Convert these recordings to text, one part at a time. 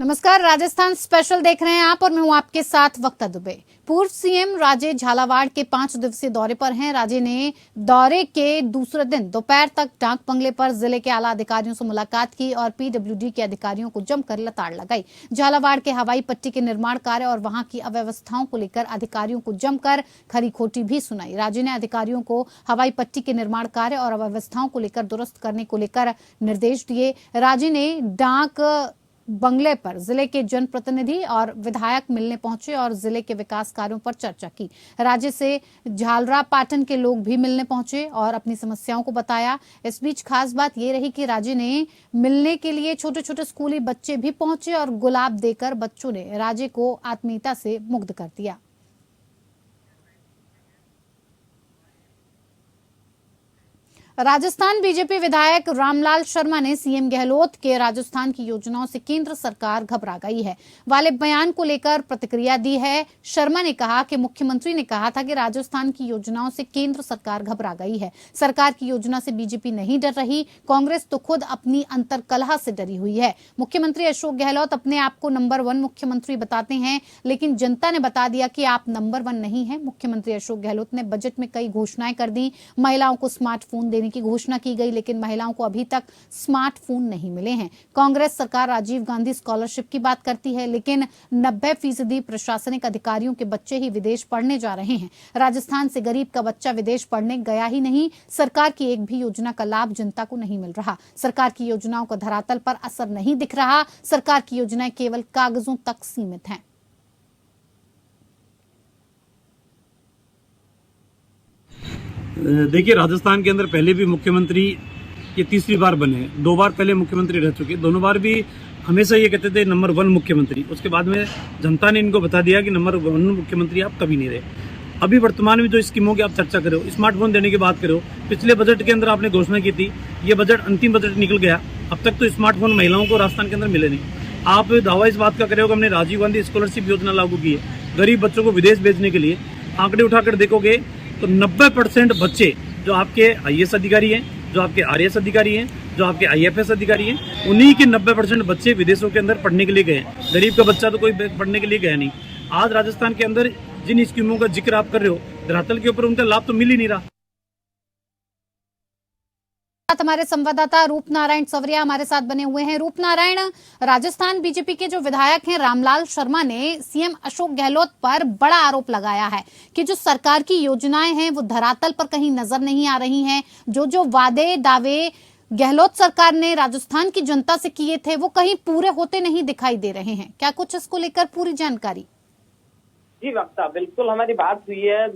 नमस्कार, राजस्थान स्पेशल देख रहे हैं आप और मैं हूं आपके साथ वक्ता दुबे। पूर्व सीएम राजे झालावाड़ के 5 दिवसीय दौरे पर हैं। राजे ने दौरे के दूसरे दिन दोपहर तक डाक बंगले पर जिले के आला अधिकारियों से मुलाकात की और पीडब्ल्यूडी के अधिकारियों को जमकर लताड़ लगाई। झालावाड़ के हवाई पट्टी के निर्माण कार्य और वहां की अव्यवस्थाओं को लेकर अधिकारियों को जमकर खरी खोटी भी सुनाई। राजे ने अधिकारियों को हवाई पट्टी के निर्माण कार्य और अव्यवस्थाओं को लेकर दुरुस्त करने को लेकर निर्देश दिए। राजे ने डाक बंगले पर जिले के जनप्रतिनिधि और विधायक मिलने पहुंचे और जिले के विकास कार्यों पर चर्चा की। राज्य से झालरा पाटन के लोग भी मिलने पहुंचे और अपनी समस्याओं को बताया। इस बीच खास बात ये रही कि राज्य ने मिलने के लिए छोटे छोटे स्कूली बच्चे भी पहुंचे और गुलाब देकर बच्चों ने राज्य को आत्मीयता से मुग्ध कर दिया। राजस्थान बीजेपी विधायक रामलाल शर्मा ने सीएम गहलोत के राजस्थान की योजनाओं से केंद्र सरकार घबरा गई है वाले बयान को लेकर प्रतिक्रिया दी है। शर्मा ने कहा कि मुख्यमंत्री ने कहा था कि राजस्थान की योजनाओं से केंद्र सरकार घबरा गई है। सरकार की योजना से बीजेपी नहीं डर रही, कांग्रेस तो खुद अपनी अंतर्कलह से डरी हुई है। मुख्यमंत्री अशोक गहलोत अपने आप को नंबर 1 मुख्यमंत्री बताते हैं, लेकिन जनता ने बता दिया कि आप नंबर 1 नहीं है। मुख्यमंत्री अशोक गहलोत ने बजट में कई घोषणाएं कर दी। महिलाओं को स्मार्टफोन देने की घोषणा की गई, लेकिन महिलाओं को अभी तक स्मार्टफोन नहीं मिले हैं। कांग्रेस सरकार राजीव गांधी स्कॉलरशिप की बात करती है, लेकिन 90% प्रशासनिक अधिकारियों के बच्चे ही विदेश पढ़ने जा रहे हैं। राजस्थान से गरीब का बच्चा विदेश पढ़ने गया ही नहीं। सरकार की एक भी योजना का लाभ जनता को नहीं मिल रहा। सरकार की योजनाओं का धरातल पर असर नहीं दिख रहा। सरकार की योजनाएं केवल कागजों तक सीमित हैं। देखिए, राजस्थान के अंदर पहले भी मुख्यमंत्री ये तीसरी बार बने हैं। 2 बार पहले मुख्यमंत्री रह चुके, दोनों बार भी हमेशा ये कहते थे नंबर 1 मुख्यमंत्री। उसके बाद में जनता ने इनको बता दिया कि नंबर 1 मुख्यमंत्री आप कभी नहीं रहे। अभी वर्तमान में जो स्कीमों की आप चर्चा करो, स्मार्टफोन देने की बात करो, पिछले बजट के अंदर आपने घोषणा की थी, ये बजट अंतिम बजट निकल गया, अब तक तो स्मार्टफोन महिलाओं को राजस्थान के अंदर मिले नहीं। आप दावा इस बात का करोगे हमने राजीव गांधी स्कॉलरशिप योजना लागू की है गरीब बच्चों को विदेश भेजने के लिए। आंकड़े उठाकर देखोगे तो 90% बच्चे जो आपके आईएएस अधिकारी हैं, जो आपके आरएएस अधिकारी हैं, जो आपके आईएफएस अधिकारी हैं, उन्हीं के 90% बच्चे विदेशों के अंदर पढ़ने के लिए गए हैं। गरीब का बच्चा तो कोई पढ़ने के लिए गया नहीं। आज राजस्थान के अंदर जिन स्कीमों का जिक्र आप कर रहे हो, धरातल के ऊपर उनका लाभ तो मिल ही नहीं रहा। हमारे संवाददाता रूपनारायण सवरिया हमारे साथ बने हुए हैं। रूपनारायण, राजस्थान बीजेपी के जो विधायक हैं रामलाल शर्मा ने सीएम अशोक गहलोत पर बड़ा आरोप लगाया है कि जो सरकार की योजनाएं हैं वो धरातल पर कहीं नजर नहीं आ रही हैं। जो वादे दावे गहलोत सरकार ने राजस्थान की जनता से किए थे वो कहीं पूरे होते नहीं दिखाई दे रहे हैं। क्या कुछ इसको लेकर पूरी जानकारी? जी वक्ता, बिल्कुल हमारी बात हुई है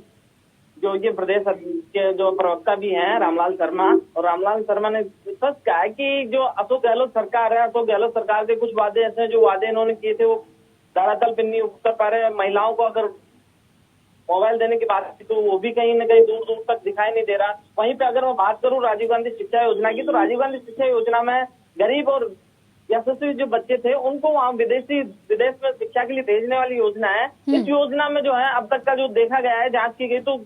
जो ये प्रदेश के जो प्रवक्ता भी हैं रामलाल शर्मा, और रामलाल शर्मा ने सच कहा है कि जो अशोक गहलोत सरकार है, अशोक गहलोत सरकार के कुछ वादे ऐसे हैं जो वादे इन्होंने किए थे वो धरातल पर नहीं उतर पा रहे। महिलाओं को अगर मोबाइल देने की बात की तो वो भी कहीं न कहीं दूर दूर तक दिखाई नहीं दे रहा। वहीं पे अगर मैं बात करूं राजीव गांधी शिक्षा योजना की, तो राजीव गांधी शिक्षा योजना में गरीब और यशस्वी जो बच्चे थे उनको वहाँ विदेश में शिक्षा के लिए भेजने वाली योजना है। इस योजना में जो है अब तक का जो देखा गया है, जांच की गई, तो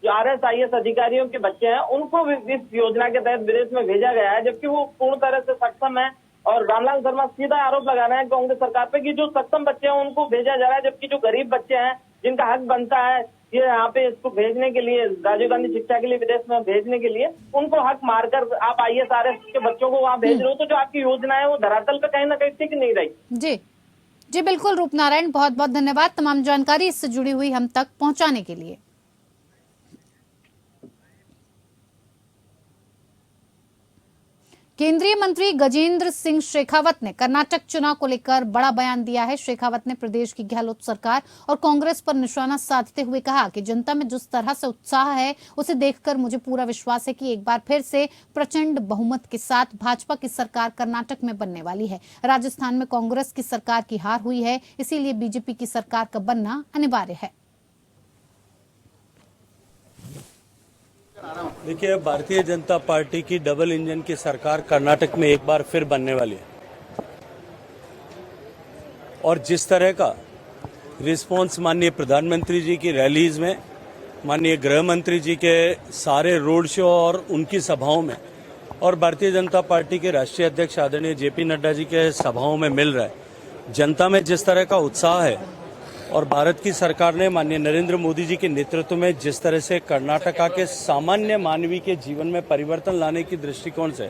जो आरएएस आईएएस अधिकारियों के बच्चे हैं उनको भी इस योजना के तहत विदेश में भेजा गया है, जबकि वो पूर्ण तरह से सक्षम है। और रामलाल शर्मा सीधा आरोप लगा रहे हैं कांग्रेस सरकार पे कि जो सक्षम बच्चे हैं उनको भेजा जा रहा है, जबकि जो गरीब बच्चे हैं जिनका हक बनता है ये यहाँ पे इसको भेजने के लिए, राजीव गांधी शिक्षा के लिए विदेश में भेजने के लिए, उनको हक मारकर आप आईएएस आरएएस के बच्चों को वहाँ भेज रहे हो, तो जो आपकी योजना है वो धरातल पे कहीं ना कहीं टिक नहीं रही। जी बिल्कुल रूपनारायण, बहुत बहुत धन्यवाद तमाम जानकारी इससे जुड़ी हुई हम तक पहुंचाने के लिए। केंद्रीय मंत्री गजेंद्र सिंह शेखावत ने कर्नाटक चुनाव को लेकर बड़ा बयान दिया है। शेखावत ने प्रदेश की गहलोत सरकार और कांग्रेस पर निशाना साधते हुए कहा कि जनता में जिस तरह से उत्साह है उसे देखकर मुझे पूरा विश्वास है कि एक बार फिर से प्रचंड बहुमत के साथ भाजपा की सरकार कर्नाटक में बनने वाली है। राजस्थान में कांग्रेस की सरकार की हार हुई है, इसीलिए बीजेपी की सरकार का बनना अनिवार्य है। देखिए, भारतीय जनता पार्टी की डबल इंजन की सरकार कर्नाटक में एक बार फिर बनने वाली है, और जिस तरह का रिस्पांस माननीय प्रधानमंत्री जी की रैलीज में, माननीय गृह मंत्री जी के सारे रोड शो और उनकी सभाओं में, और भारतीय जनता पार्टी के राष्ट्रीय अध्यक्ष आदरणीय जेपी नड्डा जी के सभाओं में मिल रहा है, जनता में जिस तरह का उत्साह है और भारत की सरकार ने माननीय नरेंद्र मोदी जी के नेतृत्व में जिस तरह से कर्नाटका के सामान्य मानवी के जीवन में परिवर्तन लाने की दृष्टिकोण से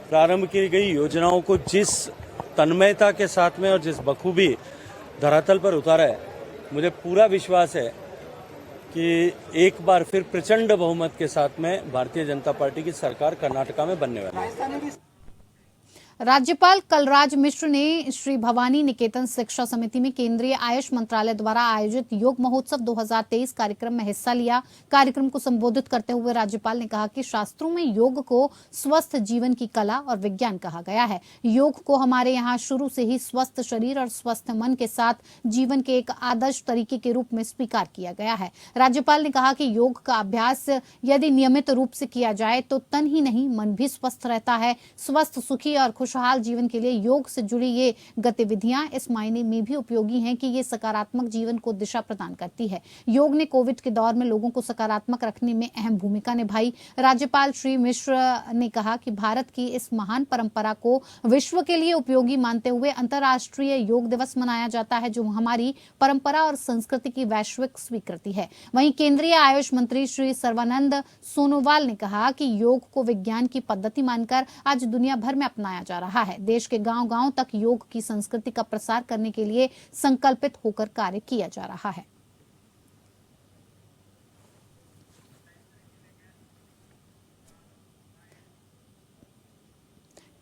प्रारंभ की गई योजनाओं को जिस तन्मयता के साथ में और जिस बखूबी धरातल पर उतारा है, मुझे पूरा विश्वास है कि एक बार फिर प्रचंड बहुमत के साथ में भारतीय जनता पार्टी की सरकार कर्नाटका में बनने वाली है। राज्यपाल कलराज मिश्र ने श्री भवानी निकेतन शिक्षा समिति में केंद्रीय आयुष मंत्रालय द्वारा आयोजित योग महोत्सव 2023 कार्यक्रम में हिस्सा लिया। कार्यक्रम को संबोधित करते हुए राज्यपाल ने कहा कि शास्त्रों में योग को स्वस्थ जीवन की कला और विज्ञान कहा गया है। योग को हमारे यहाँ शुरू से ही स्वस्थ शरीर और स्वस्थ मन के साथ जीवन के एक आदर्श तरीके के रूप में स्वीकार किया गया है। राज्यपाल ने कहा कि योग का अभ्यास यदि नियमित रूप से किया जाए तो तन ही नहीं मन भी स्वस्थ रहता है। स्वस्थ, सुखी और खुशहाल जीवन के लिए योग से जुड़ी ये गतिविधियां इस मायने में भी उपयोगी हैं कि ये सकारात्मक जीवन को दिशा प्रदान करती है। योग ने कोविड के दौर में लोगों को सकारात्मक रखने में अहम भूमिका निभाई। राज्यपाल श्री मिश्र ने कहा कि भारत की इस महान परंपरा को विश्व के लिए उपयोगी मानते हुए अंतर्राष्ट्रीय योग दिवस मनाया जाता है, जो हमारी परंपरा और संस्कृति की वैश्विक स्वीकृति है। वहीं केंद्रीय आयुष मंत्री श्री सर्बानंद सोनोवाल ने कहा कि योग को विज्ञान की पद्धति मानकर आज दुनिया भर में अपनाया जा रहा है। देश के गांव-गांव तक योग की संस्कृति का प्रसार करने के लिए संकल्पित होकर कार्य किया जा रहा है।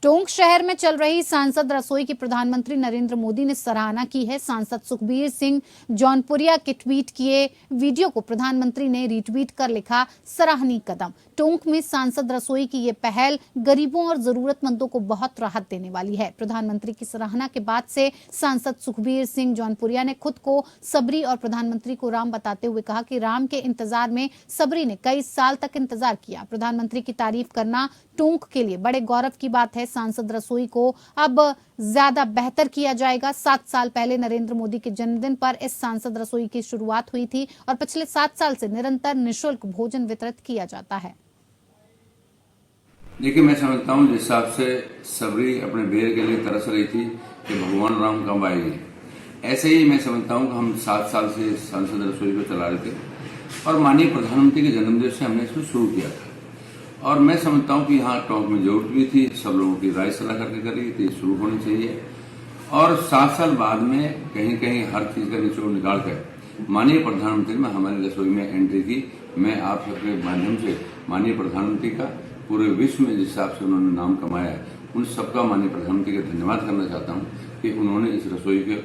टोंक शहर में चल रही सांसद रसोई की प्रधानमंत्री नरेंद्र मोदी ने सराहना की है। सांसद सुखबीर सिंह जौनपुरिया के ट्वीट किए वीडियो को प्रधानमंत्री ने रीट्वीट कर लिखा, सराहनीय कदम। टोंक में सांसद रसोई की ये पहल गरीबों और जरूरतमंदों को बहुत राहत देने वाली है। प्रधानमंत्री की सराहना के बाद से सांसद सुखबीर सिंह जौनपुरिया ने खुद को सबरी और प्रधानमंत्री को राम बताते हुए कहा कि राम के इंतजार में सबरी ने कई साल तक इंतजार किया। प्रधानमंत्री की तारीफ करना टोंक के लिए बड़े गौरव की बात है। सांसद रसोई को अब ज्यादा बेहतर किया जाएगा। 7 साल पहले नरेंद्र मोदी के जन्मदिन पर इस सांसद रसोई की शुरुआत हुई थी और पिछले 7 साल से निरंतर निःशुल्क भोजन वितरित किया जाता है। देखिए, मैं समझता हूँ जिस हिसाब से सबरी अपने बेर के लिए तरस रही थी कि भगवान राम कब आएंगे, ऐसे ही मैं समझता हूँ कि हम 7 साल से सांसद रसोई को चला रहे थे और माननीय प्रधानमंत्री के जन्मदिन से हमने इसको शुरू किया था। और मैं समझता हूँ कि यहाँ टोंक में जरूरत भी थी, सब लोगों की राय सलाह करके करी थी, शुरू होनी चाहिए। और 7 साल बाद में कहीं कहीं हर चीज का निचोड़ निकाल कर माननीय प्रधानमंत्री ने हमारी रसोई में एंट्री की। मैं आप सबके माध्यम से माननीय प्रधानमंत्री का पूरे विश्व में जिस हिसाब से उन्होंने नाम कमाया है, उन सबका माननीय प्रधानमंत्री का धन्यवाद करना चाहता हूँ कि उन्होंने इस रसोई के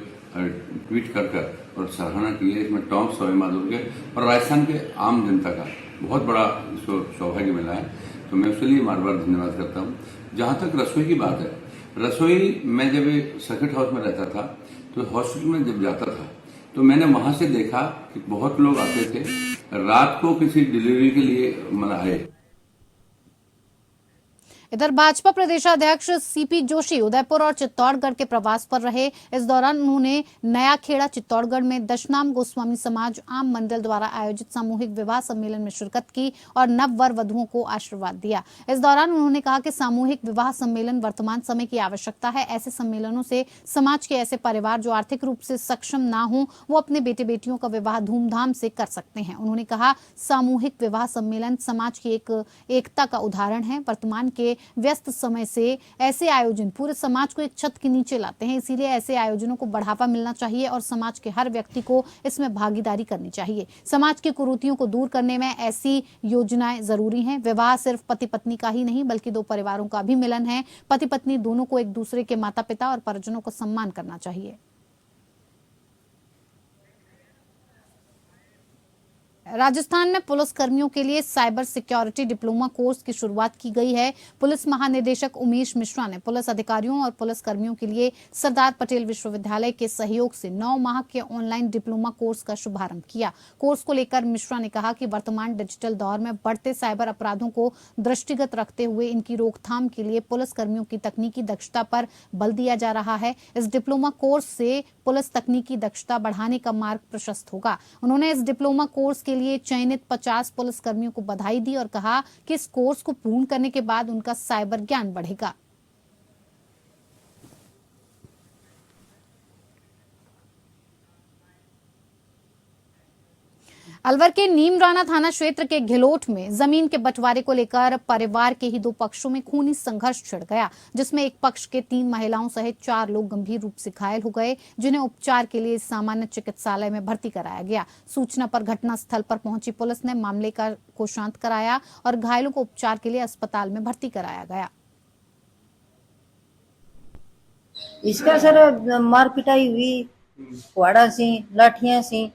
ट्वीट कर और सराहना की है। इसमें टोंक, सवाई माधोपुर के और राजस्थान के आम जनता का बहुत बड़ा इसको सौभाग्य मिला है, तो मैं उसके लिए बार बार धन्यवाद करता हूँ। जहाँ तक रसोई की बात है, रसोई मैं जब सर्किट हाउस में रहता था तो हॉस्पिटल में जब जाता था तो मैंने वहां से देखा कि बहुत लोग आते थे रात को किसी डिलीवरी के लिए आए। इधर भाजपा प्रदेशाध्यक्ष सीपी जोशी उदयपुर और चित्तौड़गढ़ के प्रवास पर रहे। इस दौरान उन्होंने नया खेड़ा चित्तौड़गढ़ में दशनाम गोस्वामी समाज आम मंडल द्वारा आयोजित सामूहिक विवाह सम्मेलन में शिरकत की और नव वर वधुओं को आशीर्वाद दिया। इस दौरान उन्होंने कहा कि सामूहिक विवाह सम्मेलन वर्तमान समय की आवश्यकता है। ऐसे सम्मेलनों से समाज के ऐसे परिवार जो आर्थिक रूप से सक्षम ना हो, वो अपने बेटे बेटियों का विवाह धूमधाम से कर सकते हैं। उन्होंने कहा सामूहिक विवाह सम्मेलन समाज की एकता का उदाहरण है। वर्तमान के व्यस्त समय से ऐसे आयोजन पूरे समाज को एक छत के नीचे लाते हैं, इसीलिए ऐसे आयोजनों को बढ़ावा मिलना चाहिए और समाज के हर व्यक्ति को इसमें भागीदारी करनी चाहिए। समाज की कुरीतियों को दूर करने में ऐसी योजनाएं जरूरी हैं। विवाह सिर्फ पति पत्नी का ही नहीं बल्कि 2 परिवारों का भी मिलन है। पति पत्नी दोनों को एक दूसरे के माता पिता और परिजनों को सम्मान करना चाहिए। राजस्थान में पुलिस कर्मियों के लिए साइबर सिक्योरिटी डिप्लोमा कोर्स की शुरुआत की गई है। पुलिस महानिदेशक उमेश मिश्रा ने पुलिस अधिकारियों और पुलिस कर्मियों के लिए सरदार पटेल विश्वविद्यालय के सहयोग से 9 माह के ऑनलाइन डिप्लोमा कोर्स का शुभारंभ किया। कोर्स को लेकर मिश्रा ने कहा कि वर्तमान डिजिटल दौर में बढ़ते साइबर अपराधों को दृष्टिगत रखते हुए इनकी रोकथाम के लिए पुलिस कर्मियों की तकनीकी दक्षता पर बल दिया जा रहा है। इस डिप्लोमा कोर्स से पुलिस तकनीकी दक्षता बढ़ाने का मार्ग प्रशस्त होगा। उन्होंने इस डिप्लोमा कोर्स के लिए चयनित 50 पुलिस कर्मियों को बधाई दी और कहा कि इस कोर्स को पूर्ण करने के बाद उनका साइबर ज्ञान बढ़ेगा। अलवर के नीमराना थाना क्षेत्र के घिलोट में जमीन के बंटवारे को लेकर परिवार के ही दो पक्षों में खूनी संघर्ष छिड़ गया, जिसमें एक पक्ष के 3 महिलाओं सहित 4 लोग गंभीर रूप से घायल हो गए, जिन्हें उपचार के लिए सामान्य चिकित्सालय में भर्ती कराया गया। सूचना पर घटनास्थल पर पहुंची पुलिस ने मामले को शांत कराया और घायलों को उपचार के लिए अस्पताल में भर्ती कराया गया। इसका सर मार पिटाई हुई, कुआड़ा सी, लाठियां सी।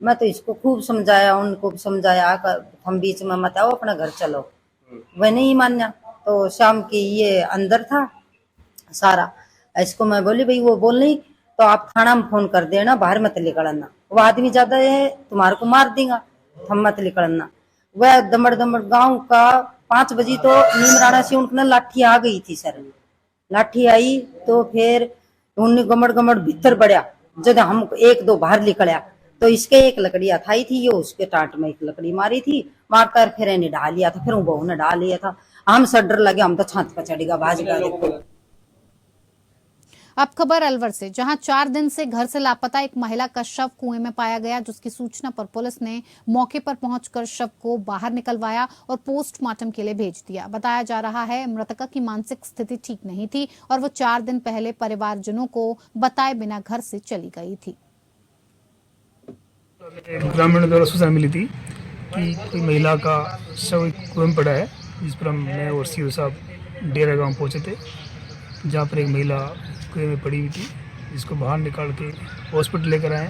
मैं तो इसको खूब समझाया, उनको समझाया, हम बीच में मत आओ, अपना घर चलो। वह नहीं मान्या। तो शाम की ये अंदर था सारा, इसको मैं बोली भाई वो बोल नहीं तो आप थाना में फोन कर देना, बाहर मत निकलना, वो आदमी ज्यादा है तुम्हारे को मार देगा, हम मत निकलना। वह दमड़ दमड़ गांव का 5 बजे तो नीमराना से उनके लाठी आ गई थी सर। लाठी आई तो फिर उन्होंने गमड़ गमड़ भीतर बढ़िया, जब हम 1-2 बाहर निकलिया तो इसके एक लकड़िया थाई थी, ये उसके टाट में एक लकड़ी मारी थी, मारकर फिर इन्हें डाल लिया था, फिर वो बहू ने डाल लिया था। हम सब डर लगे, हम तो छात पर चढ़ गया भाज गया। अब खबर अलवर से, जहां 4 दिन से घर से लापता एक महिला का शव कुएं में पाया गया, जिसकी सूचना पर पुलिस ने मौके पर पहुंचकर शव को बाहर निकलवाया और पोस्टमार्टम के लिए भेज दिया। बताया जा रहा है मृतका की मानसिक स्थिति ठीक नहीं थी और वो 4 दिन पहले परिवारजनों को बताए बिना घर से चली गई थी। ग्रामीण द्वारा सूचना मिली थी कि कोई महिला का शव कुएं में पड़ा है, जिस पर मैं और सीओ साहब डेरा गांव पहुंचे थे, जहां पर एक महिला कुएं में पड़ी हुई थी, जिसको बाहर निकाल के हॉस्पिटल लेकर आए,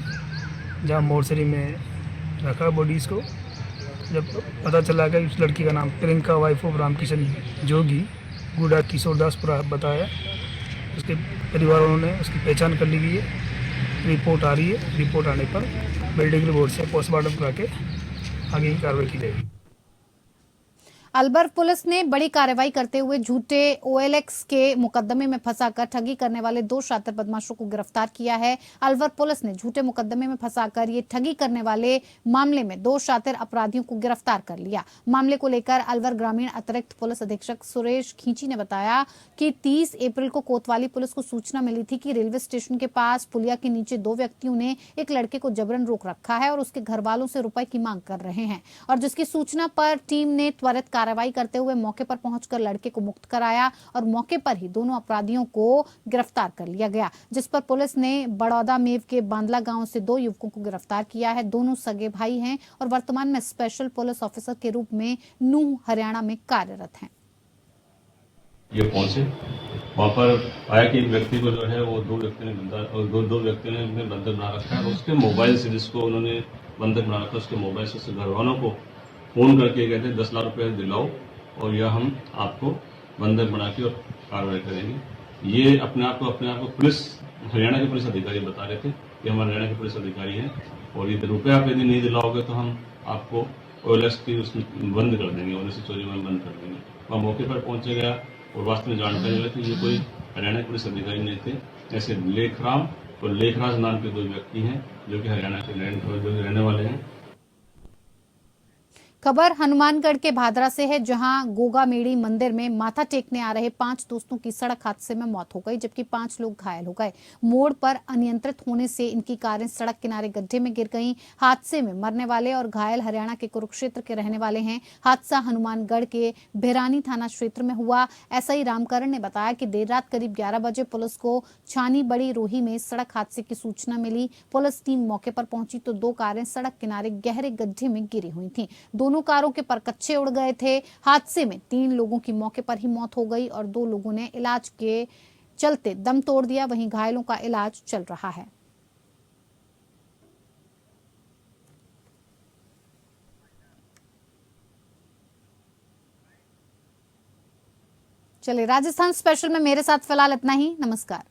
जहां मोर्चरी में रखा बॉडी इसको। जब पता चला कि उस लड़की का नाम प्रियंका वाइफ ऑफ रामकिशन जोगी गुड़ा किशोरदासपुरा बताया, उसके परिवार वालों ने उसकी पहचान कर ली गई है। रिपोर्ट आ रही है, रिपोर्ट आने पर मेडिकल रिपोर्ट से पोस्टमार्टम करा के आगे की कार्रवाई की जाएगी। अलवर पुलिस ने बड़ी कार्रवाई करते हुए झूठे OLX के मुकदमे में फंसाकर ठगी करने वाले 2 शातिर बदमाशों को गिरफ्तार किया है। अलवर पुलिस ने झूठे मुकदमे में फंसाकर ये ठगी करने वाले मामले में 2 शातिर अपराधियों को गिरफ्तार कर लिया। मामले को लेकर अलवर ग्रामीण अतिरिक्त पुलिस अधीक्षक सुरेश खींची ने बताया कि 30 अप्रैल को कोतवाली पुलिस को सूचना मिली थी कि रेलवे स्टेशन के पास पुलिया के नीचे 2 व्यक्तियों ने एक लड़के को जबरन रोक रखा है और उसके घर वालों से रुपए की मांग कर रहे हैं, और जिसकी सूचना पर टीम ने त्वरित कार्रवाई करते हुए मौके पर पहुंचकर लड़के को मुक्त कराया और मौके पर ही दोनों अपराधियों को गिरफ्तार कर लिया गया, जिस पर पुलिस ने बड़ौदा मेव के बांदला गांव से 2 युवकों को गिरफ्तार किया है। दोनों सगे भाई हैं और वर्तमान में स्पेशल पुलिस ऑफिसर के रूप में नूह हरियाणा में कार्यरत हैं। ये पहुंचे, वहाँ पर आया कि एक व्यक्ति को जो है वो 2 व्यक्ति ने उसमें बंधक बना रखा है। उसके मोबाइल से, जिसको उन्होंने बंधक बना रखा, उसके मोबाइल से उसके घर वालों को फोन करके कहते 10 लाख रुपए दिलाओ और यह हम आपको बंधक बना के और कार्रवाई करेंगे। ये अपने आप को पुलिस, हरियाणा के पुलिस अधिकारी बता रहे थे कि हम हरियाणा के पुलिस अधिकारी हैं और ये रुपये आप यदि नहीं दिलाओगे तो हम आपको OLX की उसमें बंद कर देंगे, OLX चोरी में बंद कर देंगे। वहाँ मौके पर पहुंचे गया और वास्तव में जानकारी मिली थी ये कोई हरियाणा के पुलिस अधिकारी नहीं थे। ऐसे लेखराम और लेखराज नाम के 2 व्यक्ति हैं जो कि हरियाणा के रहने वाले हैं। खबर हनुमानगढ़ के भादरा से है, जहां गोगा मेड़ी मंदिर में माथा टेकने आ रहे 5 दोस्तों की सड़क हादसे में मौत हो गई, जबकि 5 लोग घायल हो गए। मोड़ पर अनियंत्रित होने से इनकी कारें सड़क किनारे गड्ढे में गिर गईं। हादसे में मरने वाले और घायल हरियाणा के कुरुक्षेत्र के रहने वाले हैं। हादसा हनुमानगढ़ के भिरानी थाना क्षेत्र में हुआ। SI रामकरण ने बताया कि देर रात करीब 11 बजे पुलिस को छानी बड़ी रोही में सड़क हादसे की सूचना मिली। पुलिस टीम मौके पर पहुंची तो 2 कारें सड़क किनारे गहरे गड्ढे में गिरी हुई थी। दोनों कारों के परकच्चे उड़ गए थे। हादसे में 3 लोगों की मौके पर ही मौत हो गई और 2 लोगों ने इलाज के चलते दम तोड़ दिया। वहीं घायलों का इलाज चल रहा है। चलिए, राजस्थान स्पेशल में मेरे साथ फिलहाल इतना ही। नमस्कार।